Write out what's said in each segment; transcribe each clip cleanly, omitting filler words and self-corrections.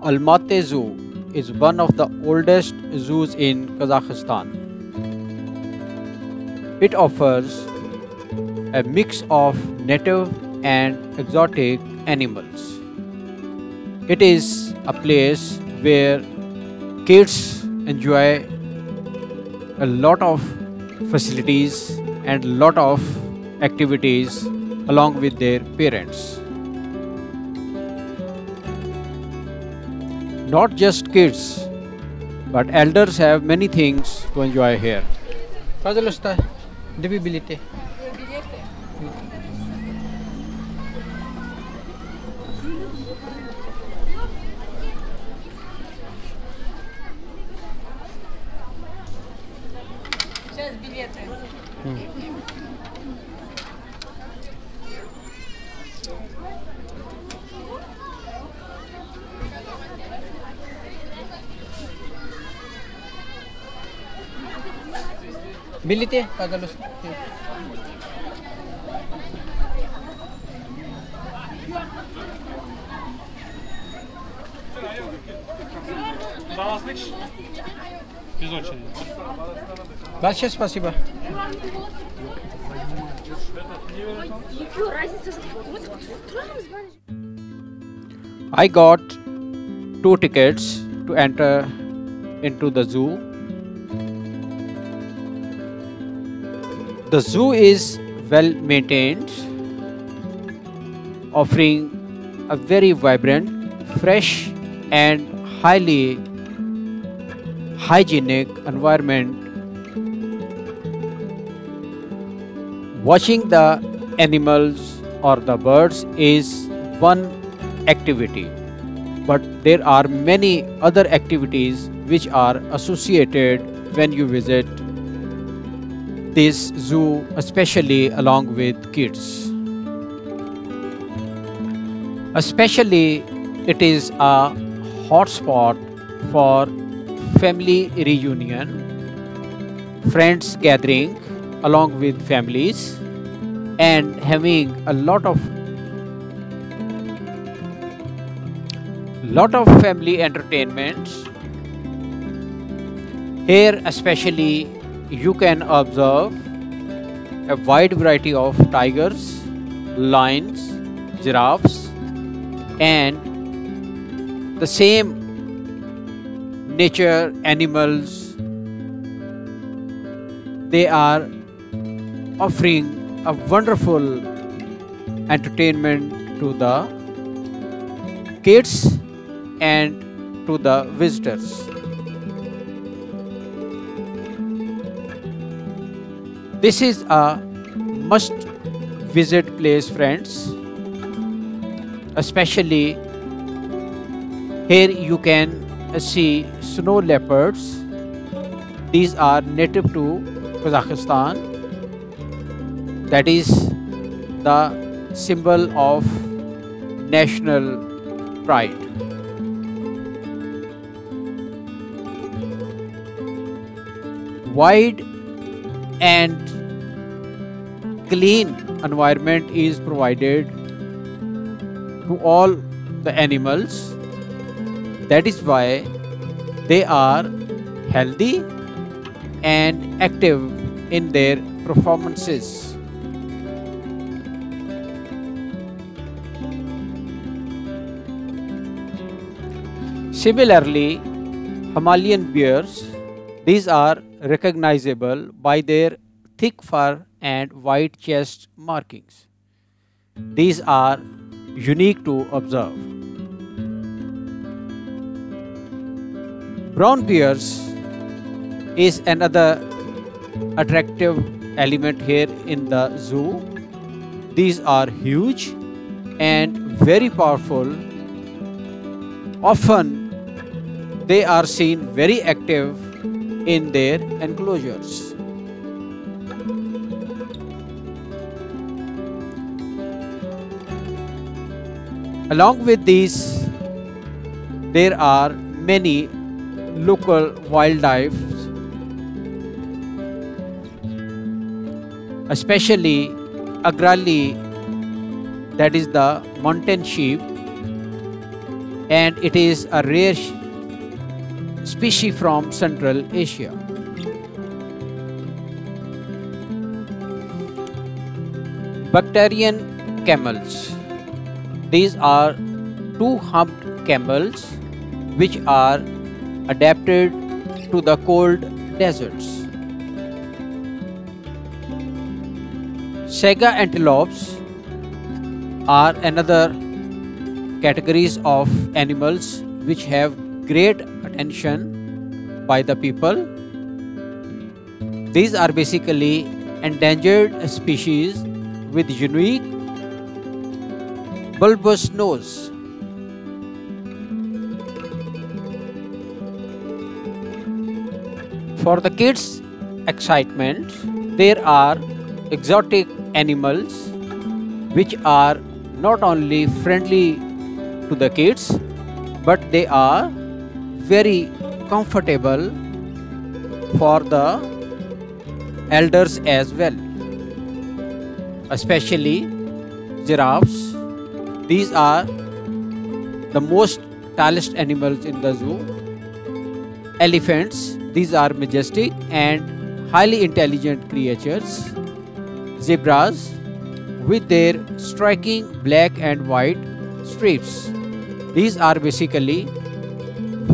Almaty Zoo is one of the oldest zoos in Kazakhstan. It offers a mix of native and exotic animals. It is a place where kids enjoy a lot of facilities and lot of activities along with their parents. Not just kids, but elders have many things to enjoy here. Пожалуйста, две билеты. Сейчас билеты. Билеты, пожалуйста. За вас лично? Без очереди. Большое спасибо. I got two tickets to enter into the zoo. The zoo is well maintained, offering a very vibrant, fresh, and highly hygienic environment. Watching the animals or the birds is one activity, but there are many other activities which are associated when you visit this zoo, especially along with kids. Especially, it is a hotspot for family reunion, friends gathering along with families, and having a lot of family entertainments. Here especially you can observe a wide variety of tigers, lions, giraffes, and the same nature animals. They are offering a wonderful entertainment to the kids and to the visitors. This is a must visit place, friends. Especially here you can see snow leopards. These are native to Kazakhstan. That is the symbol of national pride. Wide and clean environment is provided to all the animals. That is why they are healthy and active in their performances. Similarly, Himalayan bears, these are recognizable by their thick fur and wide chest markings. These are unique to observe. Brown bears is another attractive element here in the zoo. These are huge and very powerful. Often they are seen very active in their enclosures. Along with these, there are many local wildlife, especially agrali, that is the mountain sheep, and it is a rare species from Central Asia. Bactrian camels. These are two-humped camels which are adapted to the cold deserts. Saga antelopes are another categories of animals which have great attention by the people. These are basically endangered species with unique bulbous nose. For the kids' excitement, there are exotic animals which are not only friendly to the kids, but they are very comfortable for the elders as well, especially giraffes. These are the most tallest animals in the zoo. Elephants, these are majestic and highly intelligent creatures. Zebras, with their striking black and white stripes, these are basically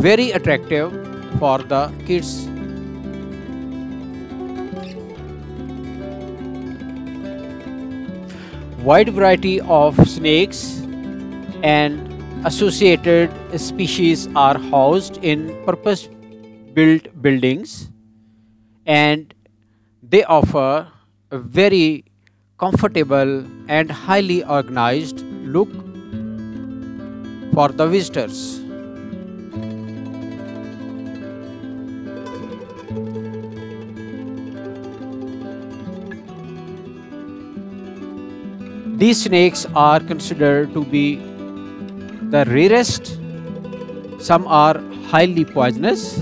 very attractive for the kids. Wide variety of snakes and associated species are housed in purpose-built buildings, and they offer a very comfortable and highly organized look for the visitors. These snakes are considered to be the rarest. Some are highly poisonous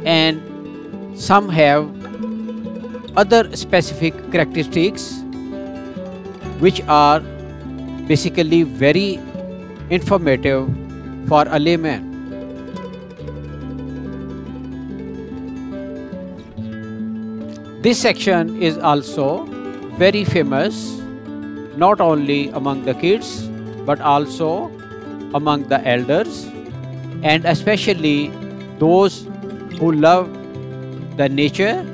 and some have other specific characteristics which are basically very informative for a layman. This section is also very famous not only among the kids but also among the elders, and especially those who love the nature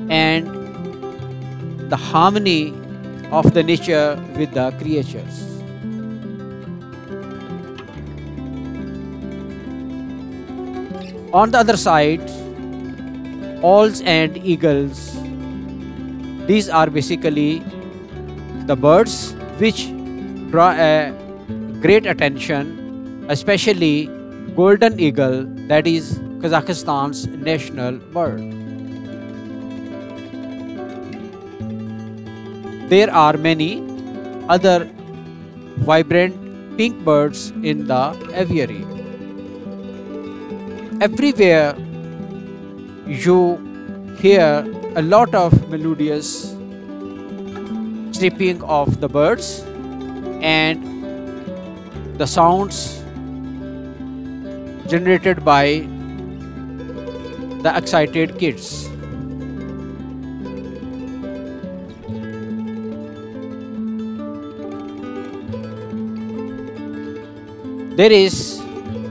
and the harmony of the nature with the creatures. On the other side, owls and eagles, these are basically the birds which draw a great attention, especially golden eagle, that is Kazakhstan's national bird. There are many other vibrant pink birds in the aviary. Everywhere you hear a lot of melodious chirping of the birds and the sounds generated by the excited kids. There is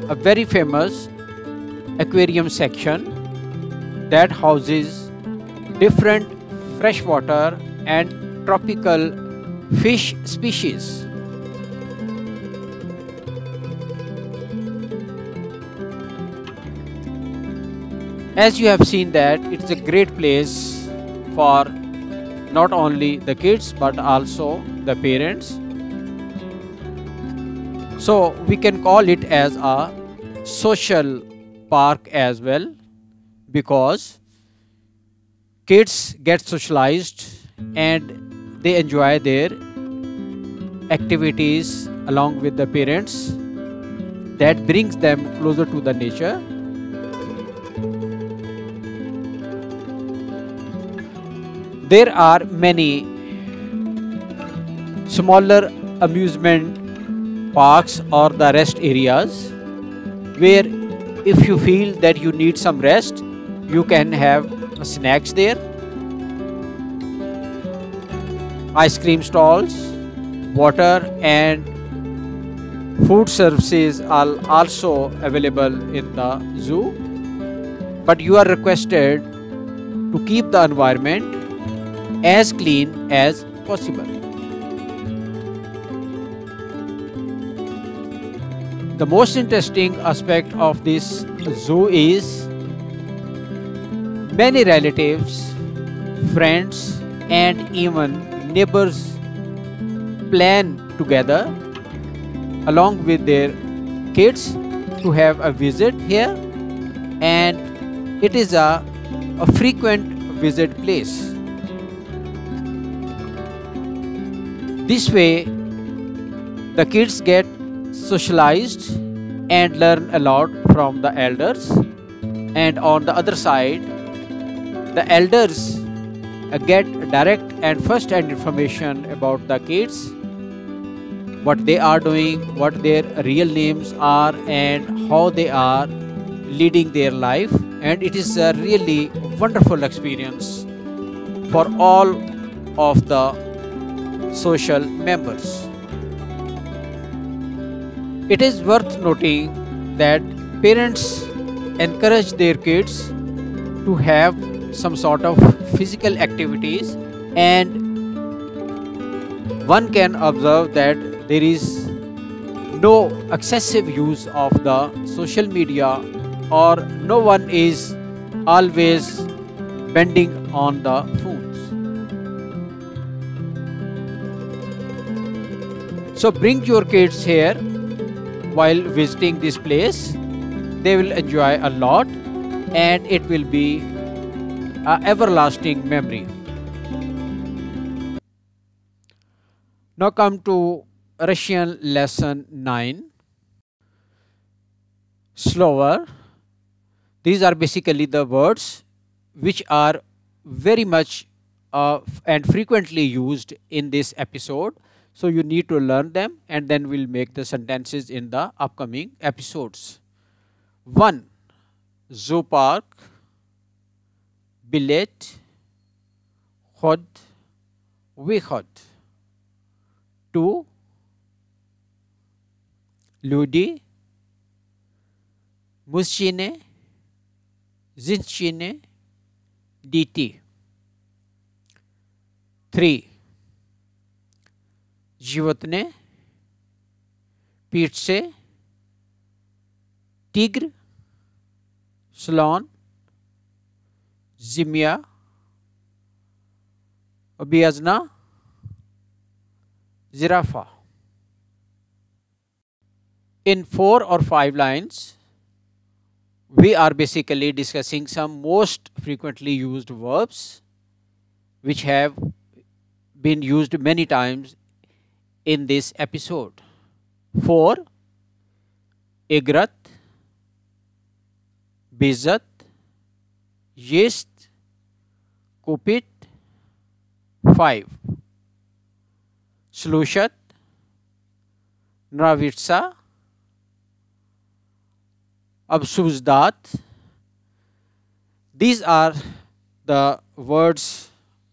a very famous aquarium section that houses different freshwater and tropical fish species. As you have seen that it's a great place for not only the kids but also the parents. So we can call it as a social park as well, because kids get socialized and they enjoy their activities along with the parents. That brings them closer to the nature. There are many smaller amusement parks or the rest areas where if you feel that you need some rest, you can have snacks there. Ice cream stalls, water and food services are also available in the zoo, but you are requested to keep the environment as clean as possible. The most interesting aspect of this zoo is many relatives, friends and even neighbors plan together along with their kids to have a visit here, and it is a frequent visit place. This way the kids get socialized and learn a lot from the elders, and on the other side the elders get direct and first hand information about the kids, what they are doing, what their real names are and how they are leading their life, and it is a really wonderful experience for all of the social members. It is worth noting that parents encourage their kids to have some sort of physical activities, and one can observe that there is no excessive use of the social media, or no one is always bending on the phones. So bring your kids here while visiting this place. They will enjoy a lot and it will be an everlasting memory. Now come to Russian lesson 9. Slower. These are basically the words which are very much and frequently used in this episode. So you need to learn them and then we'll make the sentences in the upcoming episodes. 1. Zoo park, bilet, khod, wychod. 2. Люди, мужчины, женщины, дети. 3. животные, птицы, тигр, слон, змея, обезьяна, giraffe. In 4 or 5 lines, we are basically discussing some most frequently used verbs which have been used many times in this episode. 4. Igrat, Bizat, Yist, Kupit. 5. Slushat, Nravitsa, Absuzdat. These are the words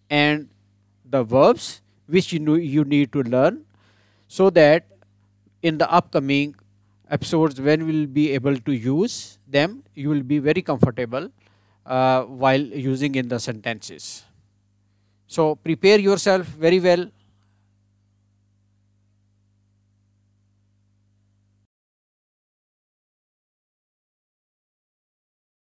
and the verbs which you need to learn, so that in the upcoming episodes when we will be able to use them, you will be very comfortable while using in the sentences. So prepare yourself very well.